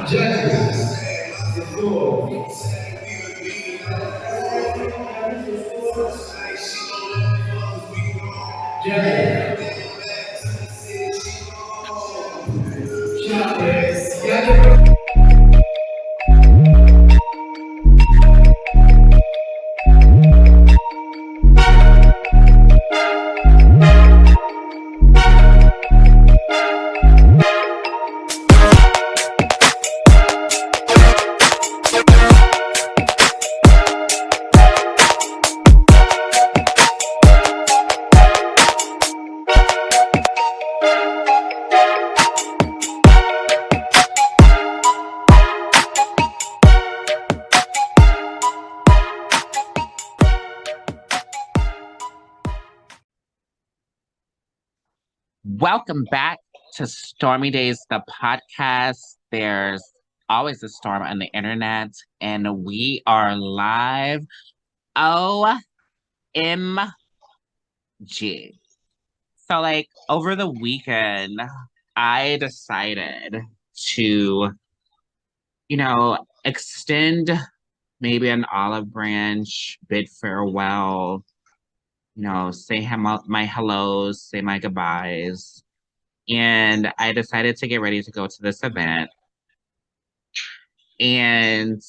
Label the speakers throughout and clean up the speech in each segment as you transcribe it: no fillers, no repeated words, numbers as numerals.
Speaker 1: Judges, the floor. Judges, judges.
Speaker 2: Welcome back to Stormy Days, the podcast. There's always a storm on the internet, and we are live. OMG. So, over the weekend, I decided to, extend maybe an olive branch, bid farewell, say my hellos, say my goodbyes. And I decided to get ready to go to this event. And,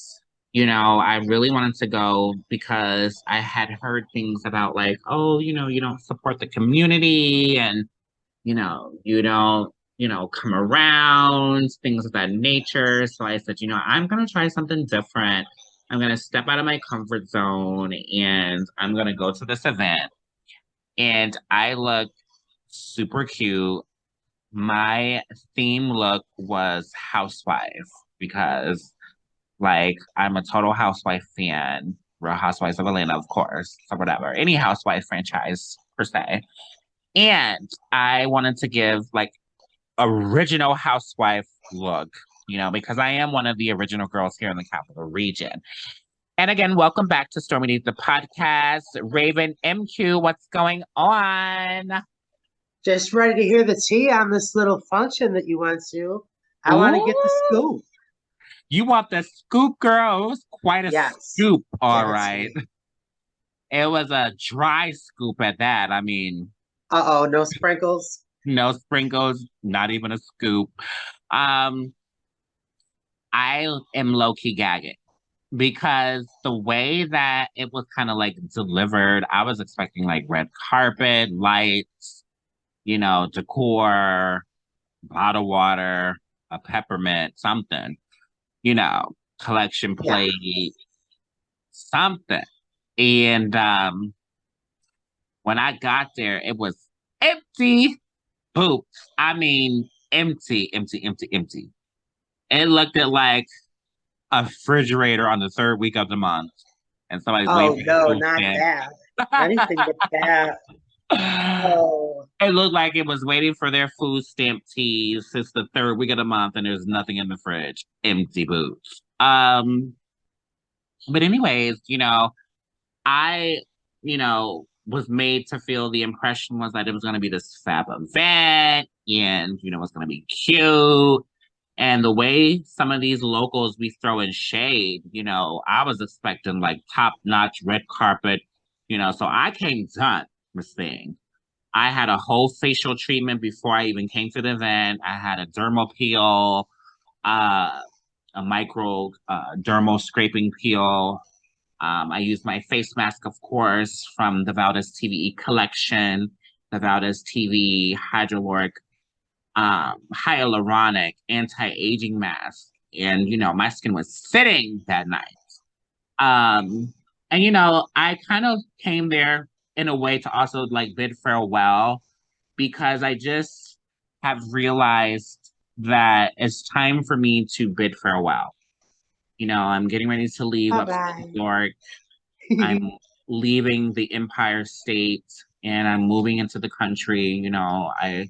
Speaker 2: I really wanted to go because I had heard things about oh, you don't support the community and, you don't, come around, things of that nature. So I said, I'm going to try something different. I'm going to step out of my comfort zone and I'm going to go to this event. And I look super cute. My theme look was housewife because I'm a total housewife fan. Real Housewives of Atlanta, of course, or whatever. Any housewife franchise per se. And I wanted to give original housewife look, because I am one of the original girls here in the capital region. And again, welcome back to Stormy Needs the podcast. Raven MQ, what's going on?
Speaker 3: Just ready to hear the tea on this little function that you went to. I want to get the scoop.
Speaker 2: You want the scoop, girl? It was quite a scoop, all right. It was a dry scoop at that. I mean...
Speaker 3: no sprinkles?
Speaker 2: No sprinkles, not even a scoop. I am low-key gagging because the way that it was kind of delivered, I was expecting red carpet, lights, decor, bottled water, a peppermint, something, collection plate, something. And when I got there, it was empty. Boop. I mean, empty. It looked at like a refrigerator on the third week of the month. And somebody's waiting.
Speaker 3: Oh, no, not that. Anything but that.
Speaker 2: Oh. It looked like it was waiting for their food stamp teas since the third week of the month, and there's nothing in the fridge. Empty boots. But anyways, I, was made to feel the impression was that it was going to be this fab event and, it was going to be cute. And the way some of these locals be throwing shade, I was expecting top-notch red carpet, so I came done this thing. I had a whole facial treatment before I even came to the event. I had a dermal peel, a micro dermal scraping peel. I used my face mask, of course, from the ValdezTVE collection, the ValdezTVE hyaluronic anti-aging mask. And, my skin was fitting that night. And, I kind of came there in a way to also bid farewell because I just have realized that it's time for me to bid farewell. I'm getting ready to leave upstate New York. I'm leaving the Empire State and I'm moving into the country. I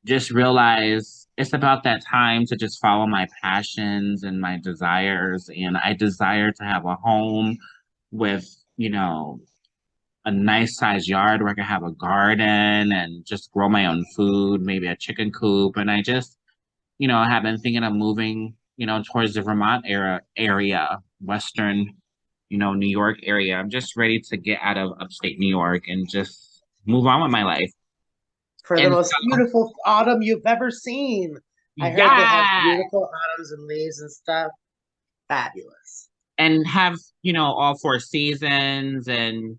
Speaker 2: just realized it's about that time to just follow my passions and my desires. And I desire to have a home with, a nice sized yard where I can have a garden and just grow my own food, maybe a chicken coop. And I just, have been thinking of moving towards the Vermont area, Western, New York area. I'm just ready to get out of upstate New York and just move on with my life.
Speaker 3: For the
Speaker 2: And
Speaker 3: most beautiful autumn you've ever seen. I heard they have
Speaker 2: yeah,
Speaker 3: beautiful autumns and leaves and stuff. Fabulous.
Speaker 2: and have, all four seasons and,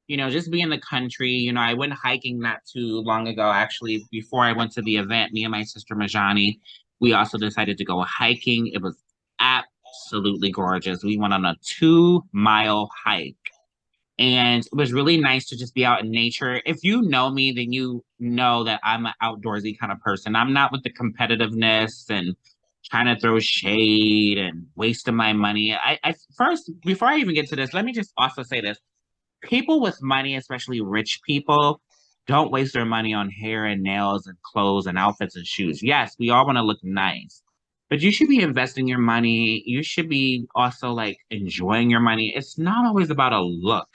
Speaker 2: just be in the country. I went hiking not too long ago, actually, before I went to the event, me and my sister Majani, we also decided to go hiking. It was absolutely gorgeous. We went on a 2-mile hike. And it was really nice to just be out in nature. If you know me, then you know that I'm an outdoorsy kind of person. I'm not with the competitiveness and trying to throw shade and wasting my money. I first, before I even get to this, let me just also say this. People with money, especially rich people, don't waste their money on hair and nails and clothes and outfits and shoes. Yes, we all want to look nice, but you should be investing your money. You should be also like enjoying your money. It's not always about a look.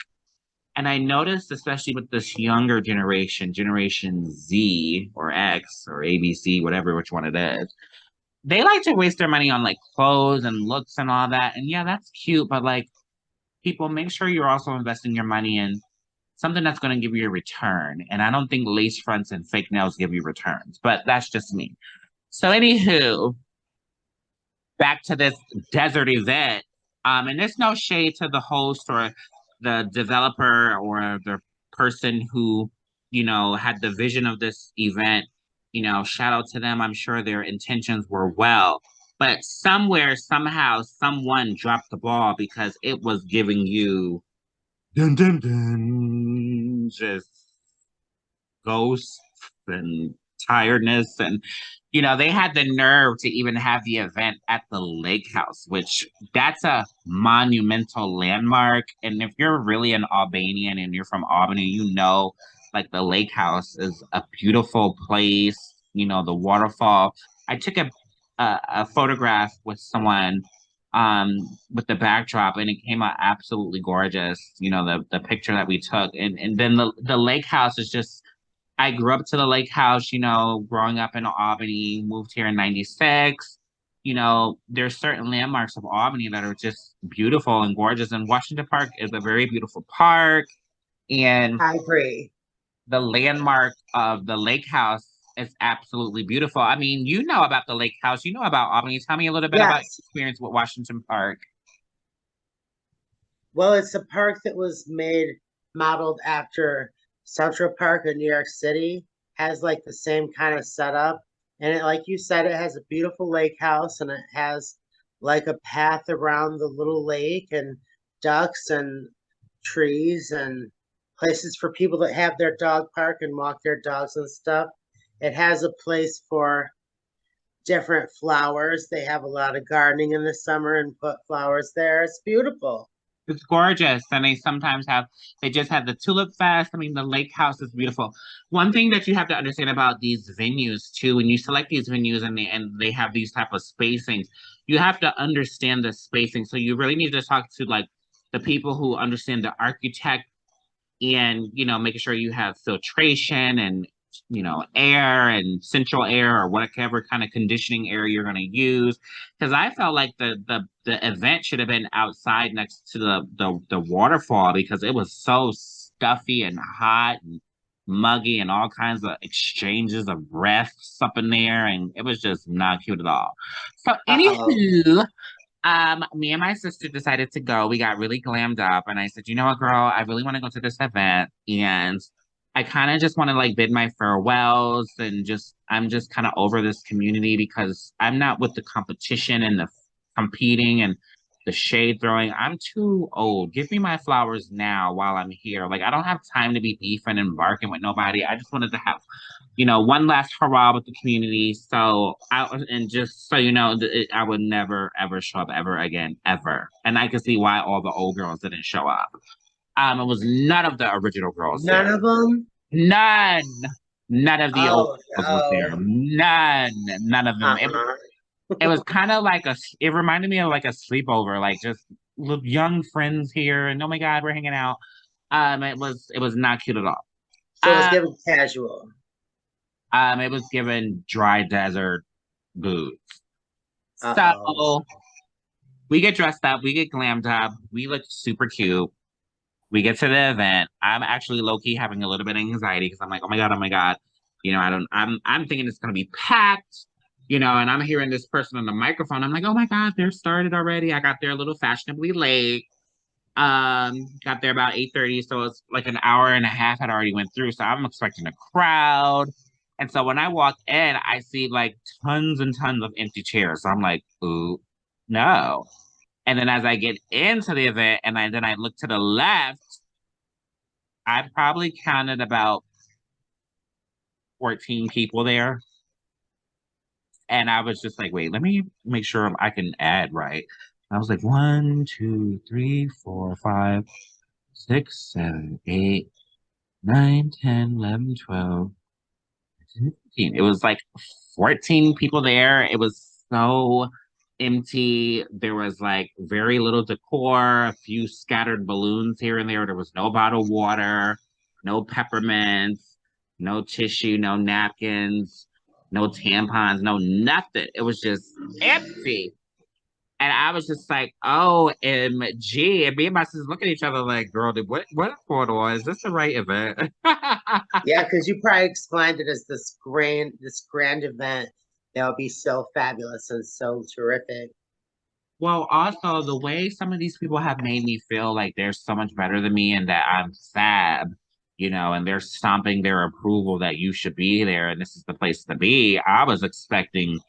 Speaker 2: And I noticed, especially with this younger generation, Generation Z or X or ABC, whatever, which one it is, they like to waste their money on like clothes and looks and all that. And yeah, that's cute, but like people, make sure you're also investing your money in something that's going to give you a return. And I don't think lace fronts and fake nails give you returns, but that's just me. So, anywho, back to this desert event. And there's no shade to the host or the developer or the person who, had the vision of this event. Shout out to them. I'm sure their intentions were well. But somewhere, somehow, someone dropped the ball because it was giving you dun dun dun just ghosts and tiredness and they had the nerve to even have the event at the lake house, which that's a monumental landmark. And if you're really an Albanian and you're from Albany, like the lake house is a beautiful place, the waterfall. I took a photograph with someone with the backdrop and it came out absolutely gorgeous, the picture that we took. And then the lake house is just I grew up to the lake house, growing up in Albany, moved here in 96. There's certain landmarks of Albany that are just beautiful and gorgeous. And Washington Park is a very beautiful park. And
Speaker 3: I agree.
Speaker 2: the landmark of the lake house is absolutely beautiful. I mean, you know about the lake house, you know about Albany. Tell me a little bit about your
Speaker 3: Yes.
Speaker 2: experience with Washington Park.
Speaker 3: Well, it's a park that was modeled after Central Park in New York City. Has like the same kind of setup. And like you said, it has a beautiful lake house and it has like a path around the little lake and ducks and trees and places for people that have their dog park and walk their dogs and stuff. It has a place for different flowers. They have a lot of gardening in the summer and put flowers there. It's beautiful.
Speaker 2: It's gorgeous. And they just had the Tulip Fest. I mean, the lake house is beautiful. One thing that you have to understand about these venues too, when you select these venues and they have these type of spacings, you have to understand the spacing. So you really need to talk to like the people who understand the architect and making sure you have filtration and air and central air or whatever kind of conditioning air you're going to use, because I felt like the event should have been outside next to the waterfall because it was so stuffy and hot and muggy and all kinds of exchanges of breaths up in there, and it was just not cute at all. So
Speaker 3: Uh-oh.
Speaker 2: anywho, me and my sister decided to go. We got really glammed up, and I said, "You know what, girl? I really want to go to this event, and I kind of just want to like bid my farewells, and I'm just kind of over this community because I'm not with the competition and the competing and the shade throwing. I'm too old. Give me my flowers now while I'm here. Like I don't have time to be beefing and barking with nobody. I just wanted to have one last hurrah with the community. So and just so you know, I would never ever show up ever again, ever. And I can see why all the old girls didn't show up. It was none of the original girls
Speaker 3: None
Speaker 2: there.
Speaker 3: of them?
Speaker 2: None. None of the old
Speaker 3: Oh,
Speaker 2: girls was there.
Speaker 3: no.
Speaker 2: None. None of them.
Speaker 3: Uh-uh.
Speaker 2: It was kind of like it reminded me of like a sleepover, like just young friends here, and oh my God, we're hanging out. It was not cute at all.
Speaker 3: So it was
Speaker 2: Uh,
Speaker 3: given casual.
Speaker 2: it was given dry desert booze.
Speaker 3: Uh-oh.
Speaker 2: So we get dressed up, we get glammed up, we look super cute. We get to the event. I'm actually low key having a little bit of anxiety because I'm like, oh my God. I'm thinking it's gonna be packed, and I'm hearing this person on the microphone. I'm like, oh my God, they're started already. I got there a little fashionably late. Got there about 8:30, so it's like an hour and a half had already went through. So I'm expecting a crowd. And so when I walk in, I see like tons and tons of empty chairs. So I'm like, ooh, no. And then as I get into the event then I look to the left, I probably counted about 14 people there. And I was just like, wait, let me make sure I can add right. I was like, 1, 2, 3, 4, 5, 6, 7, 8, 9, 10, 11, 12, 15. It was like 14 people there. It was so empty. There was like very little decor, a few scattered balloons here and there. There was no bottled water, no peppermints, no tissue, no napkins, no tampons, no nothing. It was just empty. And I was just like, OMG. And me and my sisters look at each other like, girl, what's going on? Is this the right event?
Speaker 3: Yeah, because you probably explained it as this grand event that would be so fabulous and so terrific.
Speaker 2: Well, also the way some of these people have made me feel like they're so much better than me and that I'm fab, and they're stomping their approval that you should be there and this is the place to be. I was expecting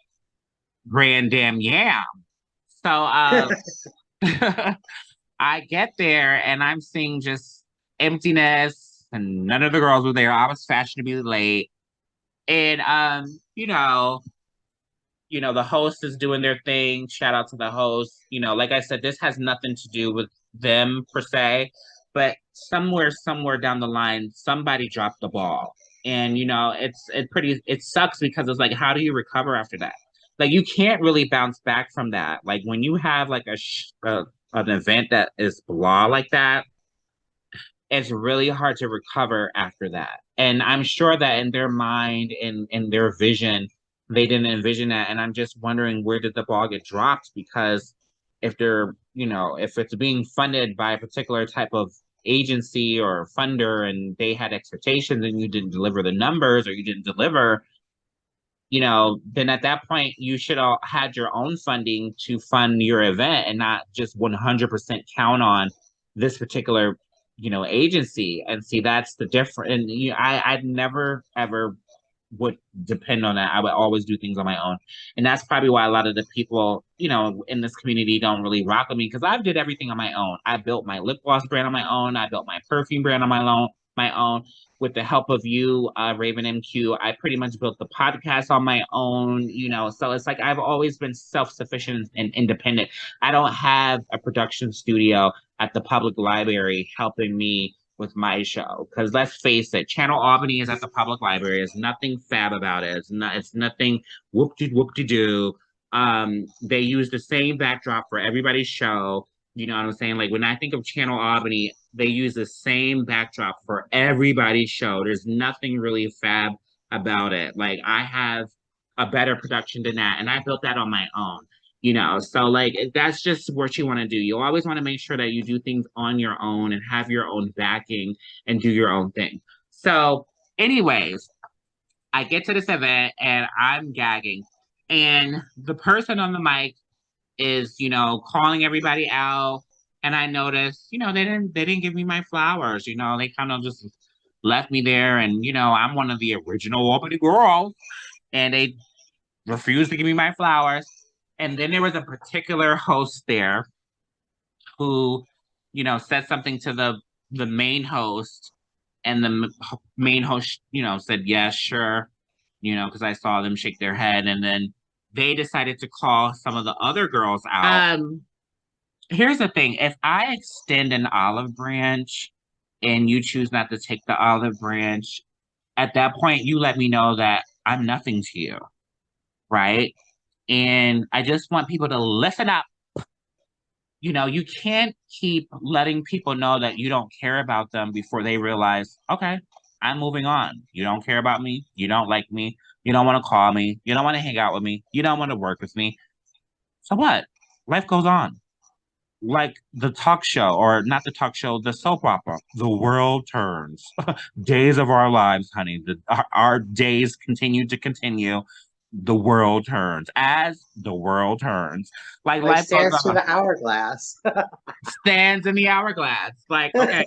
Speaker 2: grand damn yam. So I get there and I'm seeing just emptiness and none of the girls were there. I was fashionably late. And the host is doing their thing. Shout out to the host. Like I said, this has nothing to do with them per se, but somewhere down the line, somebody dropped the ball. And it sucks because it's like, how do you recover after that? Like you can't really bounce back from that. Like when you have like an event that is blah like that, it's really hard to recover after that. And I'm sure that in their mind, in their vision, they didn't envision that. And I'm just wondering where did the ball get dropped? Because if it's being funded by a particular type of agency or funder and they had expectations and you didn't deliver the numbers or you didn't deliver, then at that point you should have had your own funding to fund your event and not just 100% count on this particular, agency. And see, that's the difference. And I'd never ever would depend on that. I would always do things on my own. And that's probably why a lot of the people, in this community don't really rock with me because I did everything on my own. I built my lip gloss brand on my own. I built my perfume brand on my own. With the help of you, Raven MQ, I pretty much built the podcast on my own, so it's like I've always been self-sufficient and independent. I don't have a production studio at the public library helping me with my show. Because let's face it, Channel Albany is at the public library. There's nothing fab about it. It's nothing whoop-de-doo. They use the same backdrop for everybody's show. You know what I'm saying? Like when I think of Channel Albany, they use the same backdrop for everybody's show. There's nothing really fab about it. Like I have a better production than that, and I built that on my own. So like that's just what you want to do. You always want to make sure that you do things on your own and have your own backing and do your own thing. So, anyways, I get to this event and I'm gagging, and the person on the mic is, calling everybody out. And I noticed, they didn't give me my flowers. They kind of just left me there. And, I'm one of the original Albany girls, and they refused to give me my flowers. And then there was a particular host there who, said something to the main host, and the main host, said yes, sure, because I saw them shake their head, and then they decided to call some of the other girls out. Here's the thing: if I extend an olive branch, and you choose not to take the olive branch, at that point you let me know that I'm nothing to you, right? And I just want people to listen up. You can't keep letting people know that you don't care about them before they realize, okay, I'm moving on. You don't care about me. You don't like me. You don't want to call me. You don't want to hang out with me. You don't want to work with me. So what? Life goes on. Like the talk show, or not the talk show, the soap opera. The world turns. Days of our lives, honey. Our days continue to continue. The world turns as the world turns. Like
Speaker 3: Like
Speaker 2: life goes
Speaker 3: stands to
Speaker 2: on.
Speaker 3: the hourglass.
Speaker 2: Stands in the hourglass. Like, okay,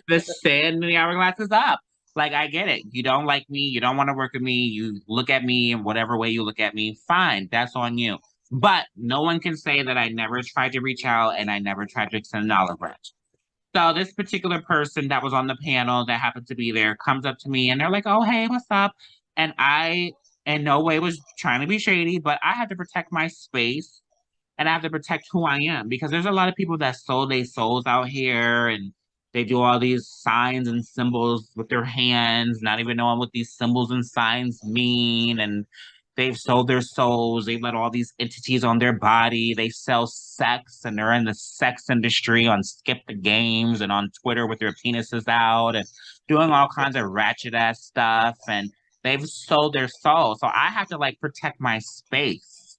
Speaker 2: the sand in the hourglass is up. Like, I get it. You don't like me. You don't want to work with me. You look at me in whatever way you look at me. Fine. That's on you. But no one can say that I never tried to reach out and I never tried to extend an olive branch. So this particular person that was on the panel that happened to be there comes up to me and they're like, "Oh, hey, what's up?" And I in no way was trying to be shady, but I had to protect my space and I have to protect who I am because there's a lot of people that sold their souls out here and they do all these signs and symbols with their hands, not even knowing what these symbols and signs mean. And they've sold their souls. They let all these entities on their body. They sell sex and they're in the sex industry on Skip the Games and on Twitter with their penises out and doing all kinds of ratchet ass stuff. And they've sold their soul. So I have to like protect my space.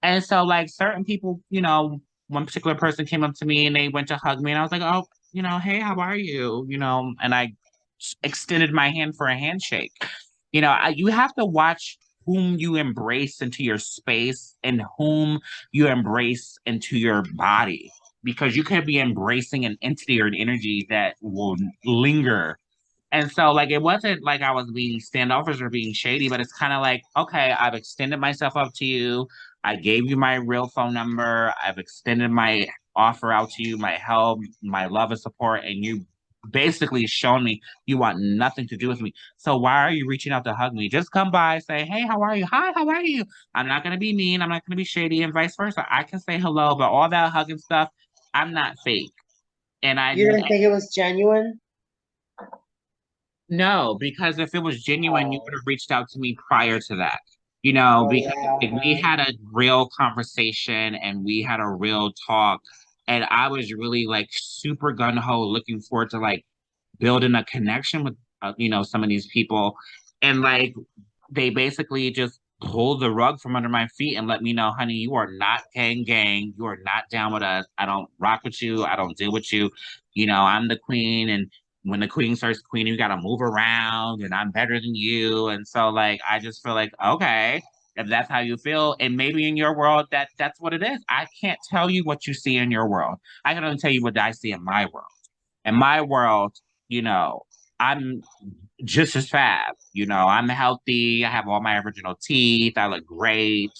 Speaker 2: And so, like, certain people, one particular person came up to me and they went to hug me, and I was like, "Oh, hey, how are you?" And I extended my hand for a handshake. You have to watch whom you embrace into your space and whom you embrace into your body, because you could be embracing an entity or an energy that will linger. And so, like, it wasn't like I was being standoffish or being shady, but it's kind of like, okay, I've extended myself up to you. I gave you my real phone number. I've extended my offer out to you, my help, my love and support, and you basically shown me you want nothing to do with me. So why are you reaching out to hug me? Just come by, say, "Hey, how are you? Hi, how are you?" I'm not gonna be mean. I'm not gonna be shady, and vice versa. I can say hello, but all that hugging stuff, I'm not fake. And I
Speaker 3: You didn't think it was genuine?
Speaker 2: No, because if it was genuine, you would
Speaker 3: Oh,
Speaker 2: have reached out to me prior to that.
Speaker 3: oh
Speaker 2: Because
Speaker 3: yeah.
Speaker 2: like, we had a real conversation and we had a real talk, and I was really like super gun ho, looking forward to like building a connection with some of these people, and like they basically just pulled the rug from under my feet and let me know, "Honey, you are not gang. You are not down with us. I don't rock with you. I don't deal with you. I'm the queen, and when the queen starts queening, you got to move around, and I'm better than you." And so, like, I just feel like, okay, if that's how you feel, and maybe in your world that's what it is. I can't tell you what you see in your world. I can only tell you what I see in my world. In my world, you know, I'm just as fab. I'm healthy. I have all my original teeth. I look great.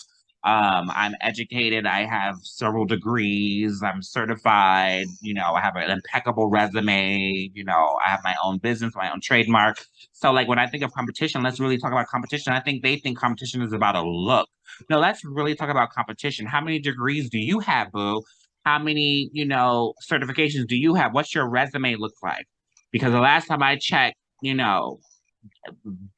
Speaker 2: I'm educated. I have several degrees. I'm certified. I have an impeccable resume. I have my own business, my own trademark. So, like, when I think of competition, let's really talk about competition. I think they think competition is about a look. No, let's really talk about competition. How many degrees do you have, boo? How many, certifications do you have? What's your resume look like? Because the last time I checked, you know,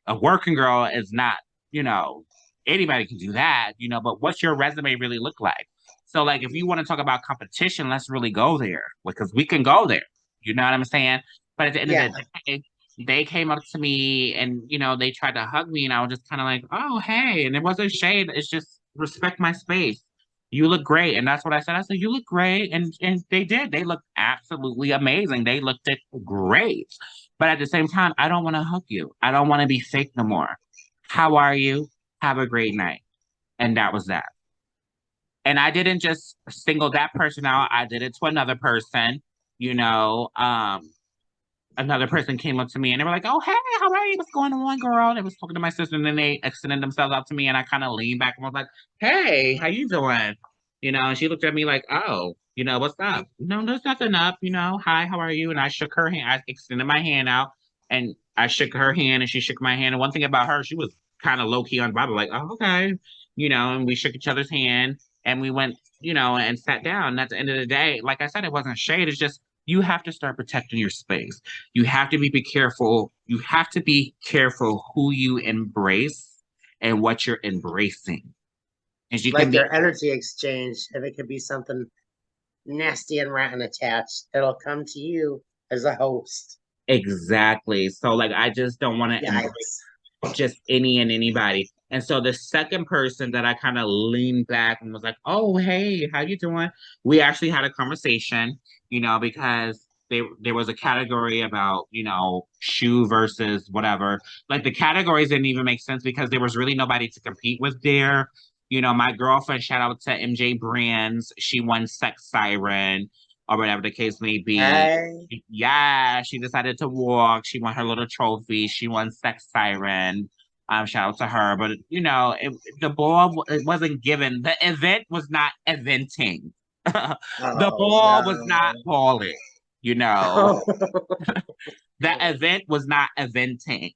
Speaker 2: a working girl is not, you know, anybody can do that, but what's your resume really look like? So, like, if you want to talk about competition, let's really go there because we can go there. You know what I'm saying? But at the end of
Speaker 3: Yeah.
Speaker 2: the day, they came up to me and, they tried to hug me, and I was just kind of like, "Oh, hey." And it wasn't shade, it's just respect my space. You look great. And that's what I said. I said, "You look great." And they did. They looked absolutely amazing. They looked it great. But at the same time, I don't want to hug you. I don't want to be fake no more. How are you? Have a great night. And that was that. And I didn't just single that person out. I did it to another person. You know, another person came up to me and they were like, "Oh, hey, how are you? What's going on, girl?" They was talking to my sister, and then they extended themselves out to me, and I kind of leaned back and was like, "Hey, how you doing?" And she looked at me like, "Oh, what's up?" "No, there's nothing up. Hi, how are you?" And I shook her hand. I extended my hand out, and I shook her hand, and she shook my hand. And one thing about her, she was kind of low key on Bible, like, "Oh, okay," and we shook each other's hand, and we went, and sat down. And at the end of the day, like I said, it wasn't shade. It's just you have to start protecting your space. You have to be careful. You have to be careful who you embrace and what you're embracing. As you can
Speaker 3: Like
Speaker 2: be
Speaker 3: your energy exchange, if it could be something nasty and rotten attached, it'll come to you as a host.
Speaker 2: exactly. So like I just don't want to embrace
Speaker 3: Yikes.
Speaker 2: just any and anybody. And so the second person that I kind of leaned back and was like, "Oh, hey, how you doing?" We actually had a conversation, because there was a category about, shoe versus whatever. Like the categories didn't even make sense because there was really nobody to compete with there. My girlfriend, shout out to MJ Brands, she won Sex Siren or whatever the case may be.
Speaker 3: Hey.
Speaker 2: Yeah, she decided to walk. She won her little trophy. She won Sex Siren. Shout out to her. But the ball it wasn't given. The event was not eventing. The
Speaker 3: Oh
Speaker 2: ball was not
Speaker 3: no.
Speaker 2: balling. You know, the event was not eventing.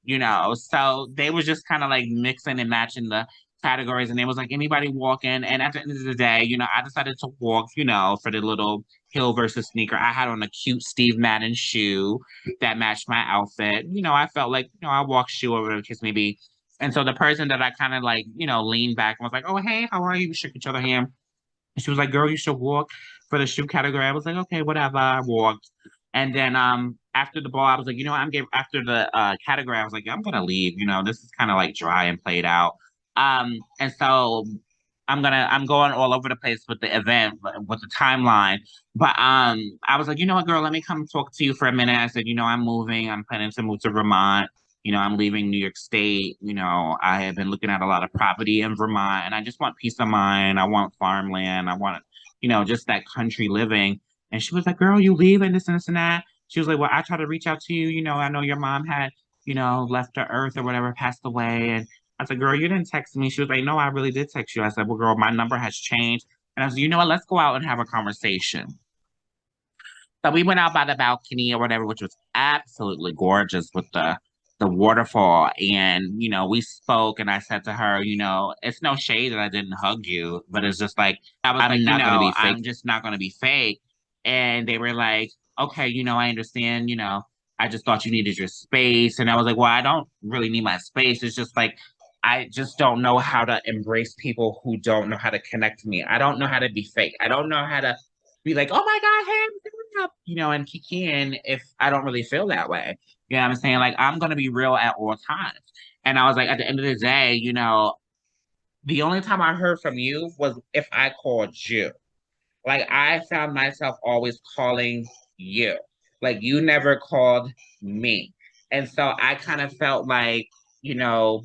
Speaker 2: So they was just kind of like mixing and matching the categories, and they was like anybody walking. And at the end of the day, I decided to walk. For the little heel versus sneaker. I had on a cute Steve Madden shoe that matched my outfit. I felt like I walked shoe or whatever the case may be. And so the person that I kind of like, leaned back and was like, "Oh, hey, how are you?" We shook each other hand. And she was like, "Girl, you should walk for the shoe category." I was like, "Okay, whatever." I walked. And then after the ball, I was like, I'm getting after the category, I was like, I'm gonna leave. This is kind of like dry and played out. And so I'm going all over the place with the event, with the timeline. But I was like, you know what, girl, let me come talk to you for a minute. I said, I'm moving. I'm planning to move to Vermont. I'm leaving New York State. I have been looking at a lot of property in Vermont and I just want peace of mind. I want farmland. I want, just that country living. And she was like, "Girl, you leaving this and this and that." She was like, "Well, I tried to reach out to you. I know your mom had, left the earth or whatever, passed away." And I said, "Girl, you didn't text me." She was like, "No, I really did text you." I said, "Well, girl, my number has changed." And I was like, "You know what? Let's go out and have a conversation." So we went out by the balcony or whatever, which was absolutely gorgeous with the waterfall. And, we spoke and I said to her, it's no shade that I didn't hug you, but it's just like, I was like, I'm just not gonna be fake. And they were like, "Okay, I understand, I just thought you needed your space." And I was like, "Well, I don't really need my space. It's just like I just don't know how to embrace people who don't know how to connect to me. I don't know how to be fake. I don't know how to be like, oh my God, hey, what's up? And kiki in if I don't really feel that way. You know what I'm saying? Like, I'm going to be real at all times." And I was like, at the end of the day, the only time I heard from you was if I called you. Like, I found myself always calling you. Like, you never called me. And so I kind of felt like, you know,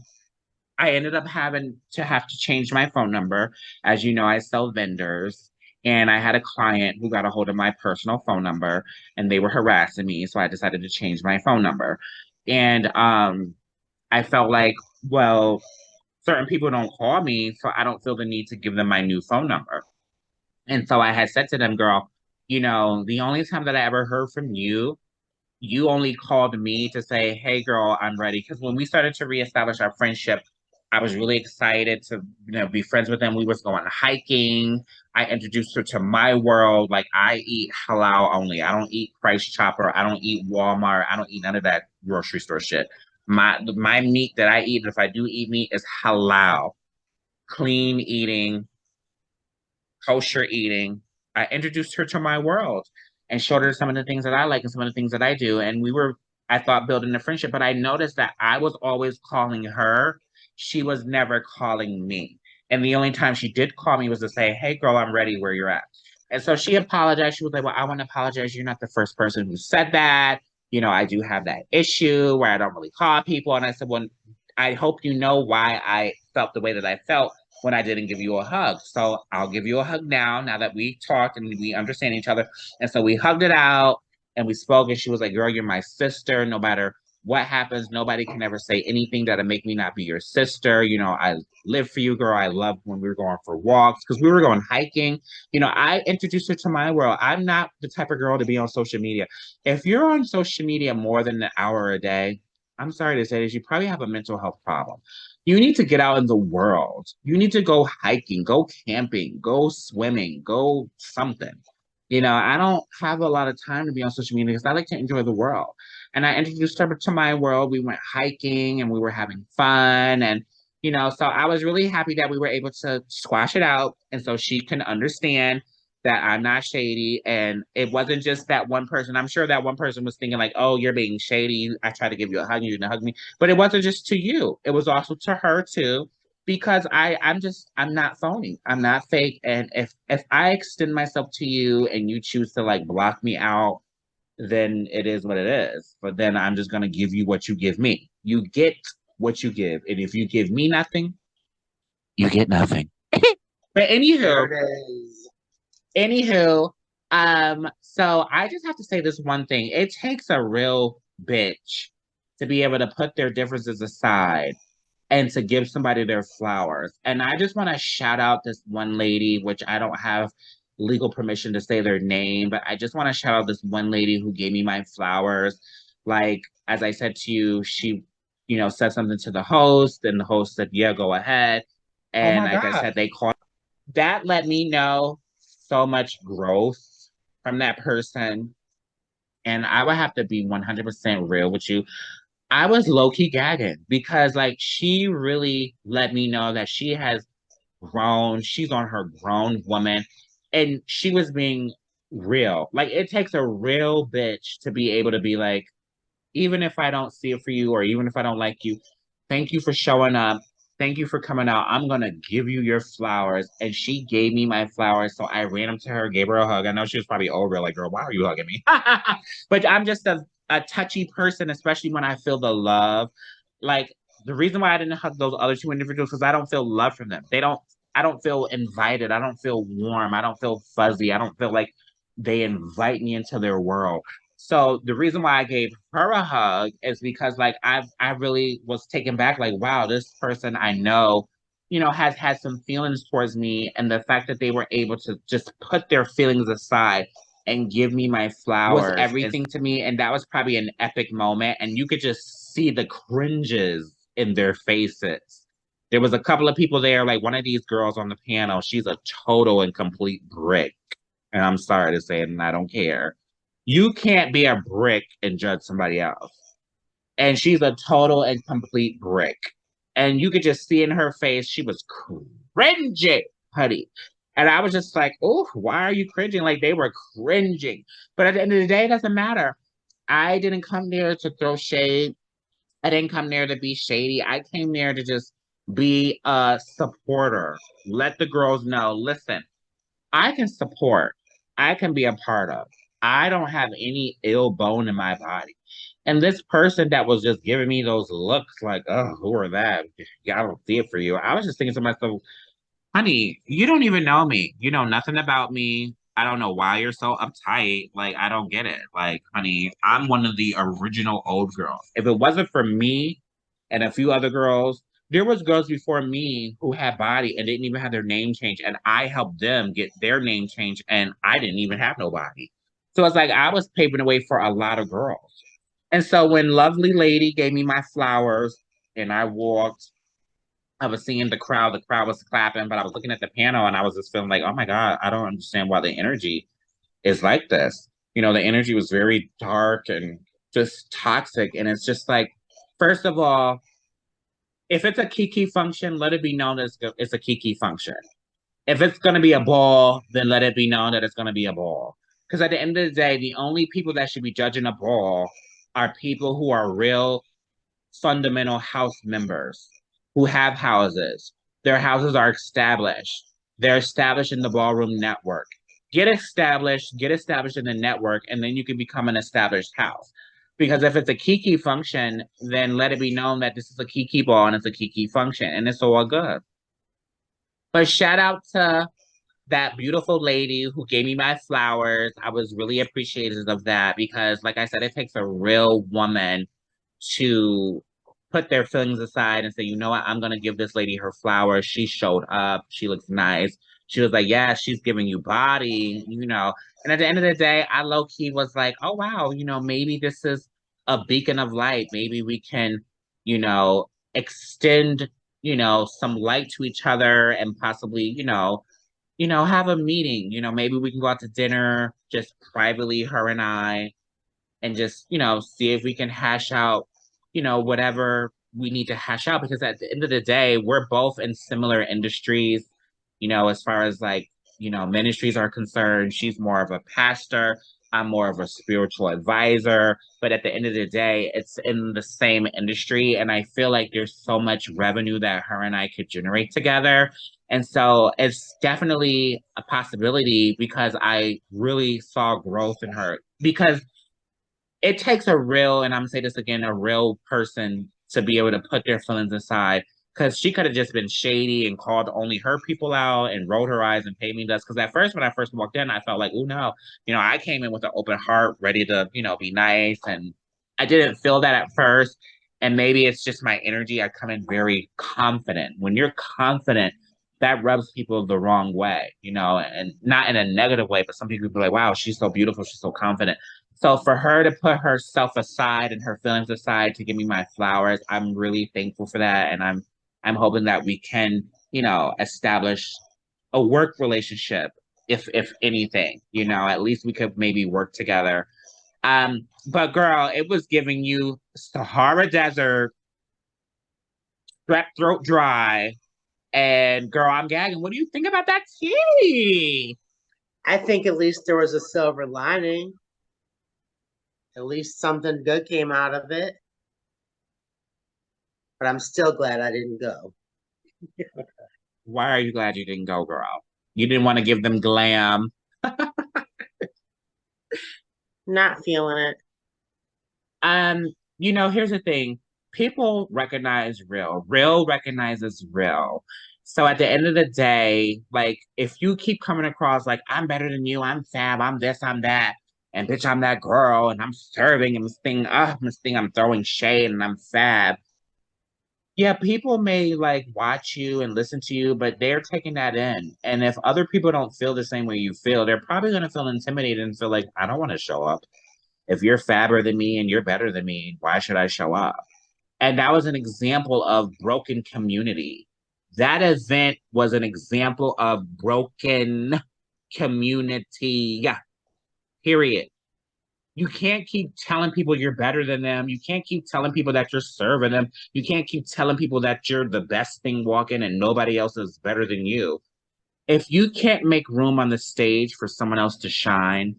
Speaker 2: I ended up having to have to change my phone number. As you know, I sell vendors, and I had a client who got a hold of my personal phone number, and they were harassing me, so I decided to change my phone number. And I felt like, well, certain people don't call me, so I don't feel the need to give them my new phone number. And so I had said to them, "Girl, the only time that I ever heard from you, you only called me to say, 'Hey, girl, I'm ready.'" Because when we started to reestablish our friendship, I was really excited to, be friends with them. We was going hiking. I introduced her to my world. Like, I eat halal only. I don't eat Price Chopper. I don't eat Walmart. I don't eat none of that grocery store shit. My meat that I eat, if I do eat meat, is halal, clean eating, kosher eating. I introduced her to my world and showed her some of the things that I like and some of the things that I do. And we were, I thought, building a friendship, but I noticed that I was always calling her. She was never calling me. And the only time she did call me was to say, "Hey, girl, I'm ready where you're at." And so she apologized. She was like, "Well, I want to apologize. You're not the first person who said that. I do have that issue where I don't really call people." And I said, "Well, I hope you know why I felt the way that I felt when I didn't give you a hug. So I'll give you a hug now that we talked and we understand each other." And so we hugged it out and we spoke. And she was like, "Girl, you're my sister. No matter what happens, nobody can ever say anything that'll make me not be your sister. I live for you, girl. I love when we were going for walks because we were going hiking. I introduced her to my world. I'm not the type of girl to be on social media. If you're on social media more than an hour a day, I'm sorry to say this, you probably have a mental health problem. You need to get out in the world. You need to go hiking, go camping, go swimming, go something. I don't have a lot of time to be on social media because I like to enjoy the world. And I introduced her to my world. We went hiking and we were having fun. And, so I was really happy that we were able to squash it out. And so she can understand that I'm not shady. And it wasn't just that one person. I'm sure that one person was thinking like, "Oh, you're being shady. I tried to give you a hug. You didn't hug me." But it wasn't just to you. It was also to her too, because I'm not phony. I'm not fake. And if I extend myself to you and you choose to like block me out, then it is what it is. But then I'm just gonna give you what you give me. You get what you give. And if you give me nothing, you get nothing. But
Speaker 3: There
Speaker 2: anywho,
Speaker 3: it is.
Speaker 2: anywho, so I just have to say this one thing. It takes a real bitch to be able to put their differences aside and to give somebody their flowers. And I just want to shout out this one lady, which I don't have legal permission to say their name, but I just want to shout out this one lady who gave me my flowers. Like, as I said to you, she, said something to the host, and the host said, yeah, go ahead.
Speaker 4: Oh
Speaker 2: And
Speaker 4: my
Speaker 2: like I
Speaker 4: God.
Speaker 2: said, they called. That let me know so much growth from that person. And I would have to be 100% real with you. I was low key gagging because, like, she really let me know that she has grown. She's on her grown woman, and she was being real. Like, it takes a real bitch to be able to be like, even if I don't see it for you, or even if I don't like you, thank you for showing up. Thank you for coming out. I'm gonna give you your flowers. And she gave me my flowers. So I ran up to her, gave her a hug. I know she was probably over, like, girl, why are you hugging me? But I'm just a touchy person, especially when I feel the love. Like, the reason why I didn't hug those other two individuals, because I don't feel love from them. I don't feel invited. I don't feel warm. I don't feel fuzzy. I don't feel like they invite me into their world. So the reason why I gave her a hug is because, like, I really was taken back, like, wow, this person I know, has had some feelings towards me, and the fact that they were able to just put their feelings aside and give me my flowers was everything to me. And that was probably an epic moment. And you could just see the cringes in their faces. There was a couple of people there, like one of these girls on the panel, she's a total and complete brick. And I'm sorry to say it, and I don't care. You can't be a brick and judge somebody else. And she's a total and complete brick. And you could just see in her face, she was cringing, honey. And I was just like, oh, why are you cringing? Like, they were cringing. But at the end of the day, it doesn't matter. I didn't come there to throw shade. I didn't come there to be shady. I came there to just be a supporter. Let the girls know, listen, I can support. I can be a part of. I don't have any ill bone in my body. And this person that was just giving me those looks like, oh, who are that? Yeah, I don't see it for you. I was just thinking to myself, honey, you don't even know me. You know nothing about me. I don't know why you're so uptight. Like, I don't get it. Like, honey, I'm one of the original old girls. If it wasn't for me and a few other girls, there was girls before me who had body and didn't even have their name changed. And I helped them get their name changed, and I didn't even have nobody. So it's like I was paving the way for a lot of girls. And so when lovely lady gave me my flowers and I walked, I was seeing the crowd was clapping, but I was looking at the panel and I was just feeling like, oh my God, I don't understand why the energy is like this. The energy was very dark and just toxic. And it's just like, first of all, if it's a kiki function, let it be known as it's a kiki function. If it's going to be a ball, then let it be known that it's going to be a ball. Because at the end of the day, the only people that should be judging a ball are people who are real fundamental house members who have houses. Their houses are established. They're established in the ballroom network. Get established in the network, and then you can become an established house. Because if it's a kiki function, then let it be known that this is a kiki ball and it's a kiki function, and it's all good. But shout out to that beautiful lady who gave me my flowers. I was really appreciative of that because, like I said, it takes a real woman to put their feelings aside and say, you know what, I'm gonna give this lady her flowers. She showed up. She looks nice. She was like, yeah, she's giving you body. And at the end of the day, I low key was like, oh wow, maybe this is a beacon of light. Maybe we can, extend, some light to each other and possibly, have a meeting. Maybe we can go out to dinner just privately, her and I, and just, see if we can hash out, whatever we need to hash out. Because at the end of the day, we're both in similar industries, as far as like, ministries are concerned. She's more of a pastor. I'm more of a spiritual advisor, but at the end of the day, it's in the same industry. And I feel like there's so much revenue that her and I could generate together. And so it's definitely a possibility because I really saw growth in her. Because it takes a real, and I'm gonna say this again, a real person to be able to put their feelings aside. Because she could have just been shady and called only her people out and rolled her eyes and paid me dust. Because at first, when I first walked in, I felt like, oh no, I came in with an open heart, ready to, be nice. And I didn't feel that at first. And maybe it's just my energy. I come in very confident. When you're confident, that rubs people the wrong way, and not in a negative way, but some people be like, wow, she's so beautiful, she's so confident. So for her to put herself aside and her feelings aside to give me my flowers, I'm really thankful for that. And I'm hoping that we can, establish a work relationship, if anything, at least we could maybe work together. But girl, it was giving you Sahara Desert, strep throat dry, and girl, I'm gagging. What do you think about that tea?
Speaker 3: I think at least there was a silver lining. At least something good came out of it. But I'm still glad I didn't go.
Speaker 2: Why are you glad you didn't go, girl? You didn't want to give them glam.
Speaker 3: Not feeling it.
Speaker 2: Here's the thing. People recognize real. Real recognizes real. So at the end of the day, like if you keep coming across like I'm better than you, I'm fab, I'm this, I'm that, and bitch, I'm that girl, and I'm serving and I'm throwing shade and I'm fab. Yeah, people may like watch you and listen to you, but they're taking that in. And if other people don't feel the same way you feel, they're probably gonna feel intimidated and feel like, I don't want to show up. If you're fabber than me and you're better than me, why should I show up? And that was an example of broken community. That event was an example of broken community. Yeah, period. You can't keep telling people you're better than them. You can't keep telling people that you're serving them. You can't keep telling people that you're the best thing walking and nobody else is better than you. If you can't make room on the stage for someone else to shine,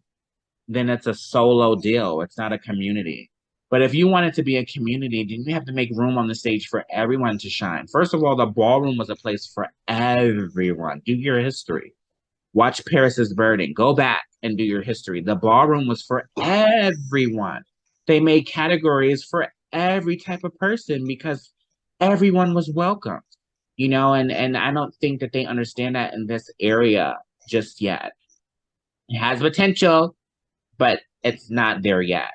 Speaker 2: then it's a solo deal. It's not a community. But if you want it to be a community, then you have to make room on the stage for everyone to shine. First of all, the ballroom was a place for everyone. Do your history. Watch Paris is Burning. Go back and do your history. The ballroom was for everyone. They made categories for every type of person because everyone was welcome. And I don't think that they understand that in this area just yet. It has potential, but it's not there yet.